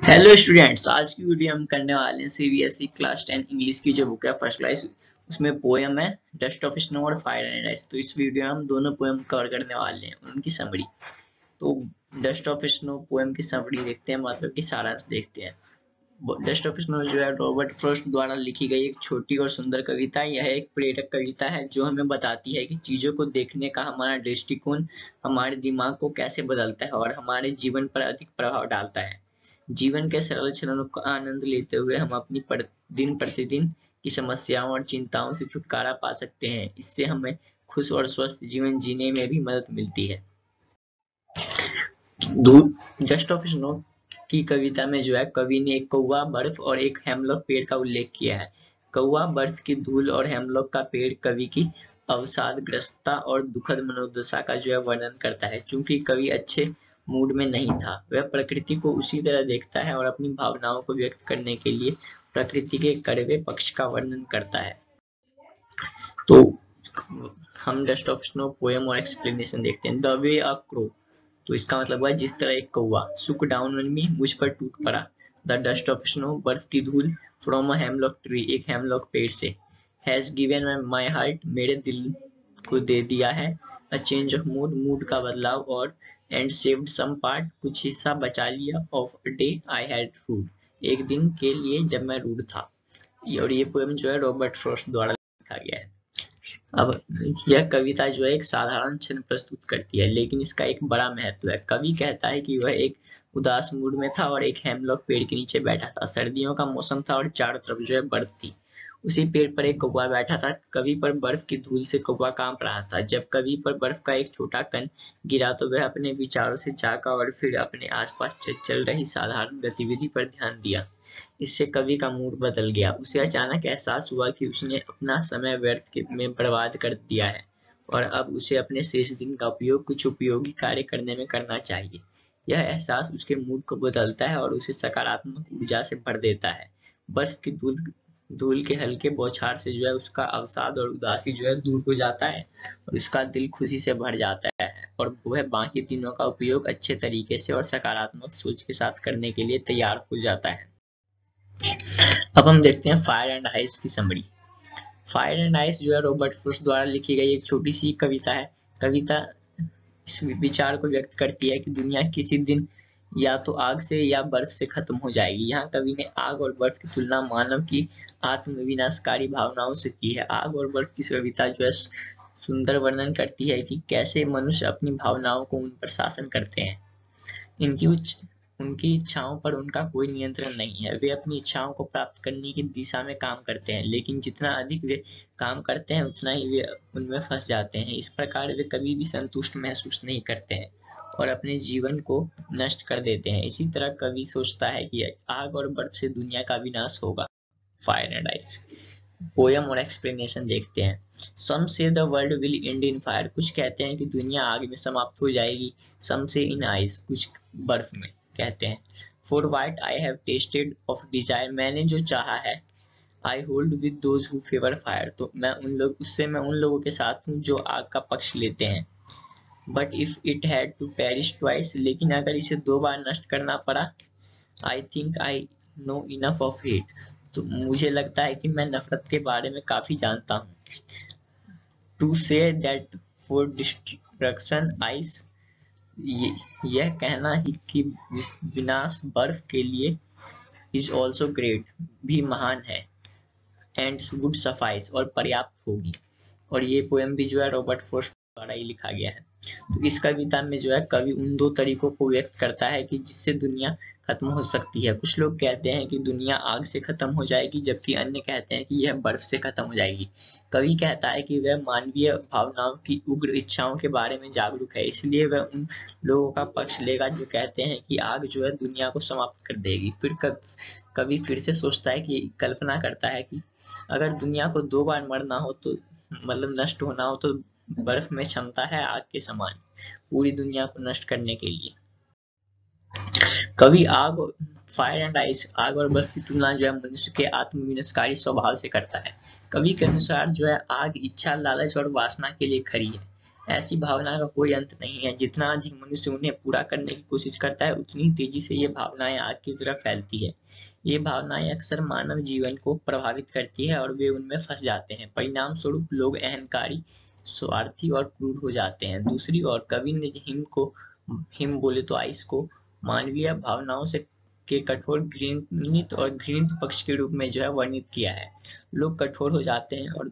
Hello students, आज की video हम करने वाले हैं सीबीएसई क्लास 10 इंग्लिश की जो बुक है फर्स्ट क्लास। उसमें पोएम है डस्ट ऑफ स्नो और फायर एंड आइस। तो इस वीडियो में हम दोनों पोएम कवर करने वाले हैं, उनकी समरी। तो डस्ट ऑफ स्नो पोएम की समरी देखते हैं, मतलब कि सारांश देखते हैं। डस्ट ऑफ स्नो जो है रॉबर्ट फ्रॉस्ट द्वारा लिखी गई एक छोटी और सुंदर कविता। यह एक प्रेरक कविता है जो हमें बताती है कि चीजों को देखने का हमारा दृष्टिकोण हमारे दिमाग को कैसे बदलता है और हमारे जीवन पर अधिक प्रभाव डालता है। जीवन के सरल क्षणों का आनंद लेते हुए हम अपनी दिन प्रतिदिन की समस्याओं और चिंताओं से छुटकारा पा सकते हैं। इससे हमें खुश और स्वस्थ जीवन जीने में भी मदद मिलती है। जस्ट ऑफ स्नो की कविता में जो है कवि ने एक कौवा, बर्फ और एक हेमलॉक पेड़ का उल्लेख किया है। कौवा, बर्फ की धूल और हेमलॉक का पेड़ कवि की अवसादग्रस्तता और दुखद मनोदशा का जो है वर्णन करता है। चूंकि कवि अच्छे मूड में नहीं था, वह प्रकृति को उसी तरह देखता है और अपनी भावनाओं को व्यक्त करने के लिए प्रकृति के कड़वे पक्ष का वर्णन करता है। तो हम डस्ट ऑफ स्नो पोएम और एक्सप्लेनेशन देखते हैं। द वे अ क्रो, तो इसका मतलब हुआ जिस तरह एक कौवा, सुक डाउन ऑन मी, मुझ पर टूट पड़ा। द डस्ट ऑफ स्नो, बर्फ की धूल, फ्रॉम अ हेमलॉक ट्री, एक हेमलॉक पेड़ से। हैज गिवन माई हार्ट, मेरे दिल को दे दिया है। A change of mood, mood का बदलाव। और एंड सेव्ड सम पार्ट, कुछ हिस्सा बचा लिया। Of a day I had rude, एक दिन के लिए जब मैं रूड था। और ये पोएम जो है रॉबर्ट फ्रॉस्ट द्वारा लिखा गया है। अब यह कविता जो है एक साधारण क्षण प्रस्तुत करती है, लेकिन इसका एक बड़ा महत्व है। कवि कहता है कि वह एक उदास मूड में था और एक हेमलॉक पेड़ के नीचे बैठा था। सर्दियों का मौसम था और चारों तरफ जो है बर्फ थी। उसी पेड़ पर एक कौवा बैठा था। कवि पर बर्फ की धूल से कौवा कांप रहा था। जब कवि पर बर्फ का एक छोटा कण गिरा तो वह अपने विचारों से जागा और फिर अपने आसपास चल रही साधारण गतिविधि पर ध्यान दिया। इससे कवि का मूड बदल गया। उसे अचानक एहसास हुआ कि उसने अपना समय व्यर्थ में बर्बाद कर दिया है और अब उसे अपने शेष दिन का उपयोग कुछ उपयोगी कार्य करने में करना चाहिए। यह एहसास उसके मूड को बदलता है और उसे सकारात्मक ऊर्जा से भर देता है। बर्फ की धूल धूल के हल्के बौछार से जो है उसका अवसाद और उदासी जो है दूर हो जाता है और उसका दिल खुशी से भर जाता है और वह बाकी दिनों का उपयोग अच्छे तरीके से और सकारात्मक सोच के साथ करने के लिए तैयार हो जाता है। अब हम देखते हैं फायर एंड आइस की समरी। फायर एंड आइस जो है रॉबर्ट फ्रॉस्ट द्वारा लिखी गई एक छोटी सी कविता है। कविता इस विचार को व्यक्त करती है कि दुनिया किसी दिन या तो आग से या बर्फ से खत्म हो जाएगी। यहाँ कवि ने आग और बर्फ की तुलना मानव की आत्मविनाशकारी भावनाओं से की है। आग और बर्फ की कविता जो है सुंदर वर्णन करती है कि कैसे मनुष्य अपनी भावनाओं को उन पर शासन करते हैं। इनकी उनकी इच्छाओं पर उनका कोई नियंत्रण नहीं है। वे अपनी इच्छाओं को प्राप्त करने की दिशा में काम करते हैं, लेकिन जितना अधिक वे काम करते हैं उतना ही वे उनमें फंस जाते हैं। इस प्रकार वे कभी भी संतुष्ट महसूस नहीं करते हैं और अपने जीवन को नष्ट कर देते हैं। इसी तरह कवि सोचता है कि आग और बर्फ से दुनिया का विनाश होगा। फायर एंड आइस पोयम और एक्सप्लेनेशन देखते हैं। सम से the world will and in fire, कुछ कहते हैं कि दुनिया आग में समाप्त हो जाएगी। सम से इन आइस, कुछ बर्फ में कहते हैं। For white I have tested of desire, मैंने जो चाहा है। I hold with those who favour fire, तो मैं उन लोगों के साथ हूँ जो आग का पक्ष लेते हैं। But if it had to perish twice, लेकिन अगर इसे दो बार नष्ट करना पड़ा। I think I know enough of hate, तो मुझे लगता है कि मैं नफरत के बारे में काफी जानता हूँ। To say that for destruction ice, यह कहना ही कि विनाश बर्फ के लिए इज ऑल्सो ग्रेट, भी महान है। एंड वुड सफाइस, और पर्याप्त होगी। और ये पोएम भी जो है रॉबर्ट फ्रॉस्ट द्वारा ही लिखा गया है। तो इस कविता में जो है कवि उन दो तरीकों को व्यक्त करता है कि जिससे दुनिया खत्म हो सकती है। कुछ लोग कहते हैं कि दुनिया आग से खत्म हो जाएगी, जबकि अन्य कहते हैं कि यह बर्फ से खत्म हो जाएगी। कवि कहता है कि वह मानवीय भावनाओं की उग्र इच्छाओं के बारे में जागरूक है, इसलिए वह उन लोगों का पक्ष लेगा जो कहते हैं कि आग जो है दुनिया को समाप्त कर देगी। फिर कवि फिर से सोचता है कि कल्पना करता है कि अगर दुनिया को दो बार मरना हो तो मतलब नष्ट होना हो, तो बर्फ में क्षमता है आग के समान पूरी दुनिया को नष्ट करने के लिए। कवि फायर एंड आइस, आग और बर्फ की तुलना जो है मनुष्य के आत्मविनाशकारी स्वभाव से करता है। कवि के अनुसार जो है आग इच्छा, लालच और वासना के लिए खड़ी है। ऐसी भावना का कोई अंत नहीं है। जितना अधिक मनुष्य उन्हें पूरा करने की कोशिश करता है, उतनी तेजी से ये भावनाएं आग की तरह फैलती है। ये भावनाएं अक्सर मानव जीवन को प्रभावित करती है और वे उनमें फंस जाते हैं। परिणाम स्वरूप लोग अहंकारी, स्वार्थी और क्रूर हो जाते हैं। दूसरी ओर कवि ने हिम बोले तो आइस को मानवीय भावनाओं से के कठोर, घृणित और घृणित पक्ष के रूप में वर्णित किया है। लोग कठोर हो जाते हैं और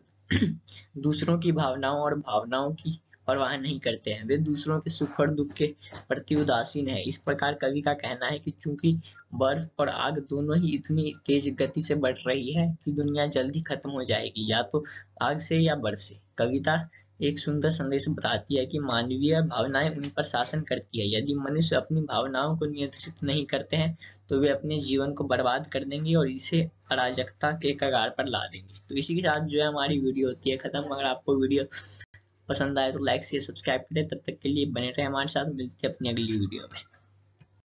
दूसरों की भावनाओं और भावनाओं की परवाह नहीं करते हैं। वे दूसरों के सुख और दुख के प्रति उदासीन है। इस प्रकार कवि का कहना है कि चूंकि बर्फ और आग दोनों ही इतनी तेज गति से बढ़ रही है कि दुनिया जल्दी खत्म हो जाएगी, या तो आग से या बर्फ से। कविता एक सुंदर संदेश बताती है कि मानवीय भावनाएं उन पर शासन करती है। यदि मनुष्य अपनी भावनाओं को नियंत्रित नहीं करते हैं तो वे अपने जीवन को बर्बाद कर देंगे और इसे अराजकता के कगार पर ला देंगे। तो इसी के साथ हमारी वीडियो होती है खत्म। अगर आपको वीडियो पसंद आए तो लाइक शेयर सब्सक्राइब करें। तब तक के लिए बने रहे हमारे साथ। मिलते हैं अपनी अगली वीडियो में।